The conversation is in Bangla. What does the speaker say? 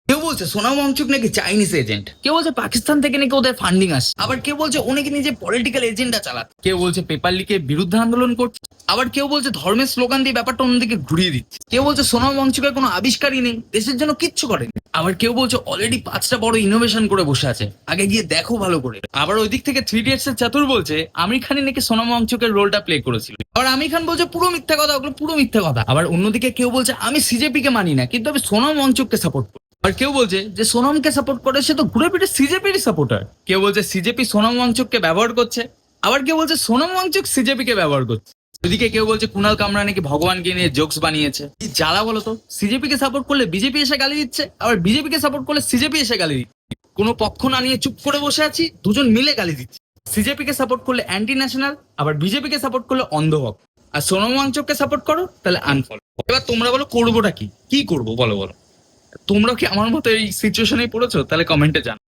কেউ বলছে সোনাম ওয়াংচুক নাকি চাইনিজ এজেন্ট, কেউ বলছে পাকিস্তান থেকে নাকি ওদের ফান্ডিং আসে, আবার কেউ বলছে ও নাকি নিজে পলিটিক্যাল এজেন্ডা চালাত, কেউ বলছে পেপার লিকের বিরুদ্ধে আন্দোলন করছে, আবার কেউ বলছে ধর্মের স্লোগান দিয়ে ব্যাপারটা অন্যদিকে ঘুরিয়ে দিচ্ছে, কেউ বলছে সোনাম ওয়াংচুকের কোনো আবিষ্কারই নেই, দেশের জন্য কিচ্ছু করেনি, আবার কেউ বলছে অলরেডি 5টা বড় ইনোভেশন করে বসে আছে, আগে গিয়ে দেখো ভালো করে। আবার ওই দিক থেকে 3 ইডিয়টস এর চাতুর বলছে আমির খানই নাকি সোনাম ওয়াংচুকের রোলটা প্লে করেছিল, আবার আমির খান বলছে পুরো মিথ্যা কথা, ওগুলো পুরো মিথ্যা কথা। আবার অন্যদিকে কেউ বলছে আমি সিজেপি কে মানি না, কিন্তু আমি সোনাম ওয়াংচুককে সাপোর্ট করি। আর কেউ বলছে যে সোনামকে সাপোর্ট করে সে তো ঘুরে ফিরে সিজেপির সাপোর্টার। কেউ বলছে সিজেপি সোনাম ওয়াংচুককে ব্যবহার করছে, আবার কেউ বলছে সোনাম ওয়াংচুক সিজেপি কে ব্যবহার করছে। ওইদিকে কেউ বলছে কুণাল কামরা নাকি ভগবানকে নিয়ে জোকস বানিয়েছে। কি জ্বালা বলতো, সিজেপি কে সাপোর্ট করলে বিজেপি এসে গালি দিচ্ছে, আবার বিজেপি কে সাপোর্ট করলে সিজেপি এসে গালি দিচ্ছে। কোনো পক্ষ না নিয়ে চুপ করে বসে আছি, দুজন মিলে গালি দিচ্ছে। সিজেপি কে সাপোর্ট করলে অ্যান্টি ন্যাশনাল, আবার বিজেপি কে সাপোর্ট করলে অন্ধভক্ত, আর সোনাম ওয়াংচুককে সাপোর্ট করো তাহলে আনফলো। এবার তোমরা বলো করবোটা কি, কি করবো বলো বলো। তোমরা কি আমার মতো এই সিচুয়েশনে পড়েছো? তাহলে কমেন্টে জানাও।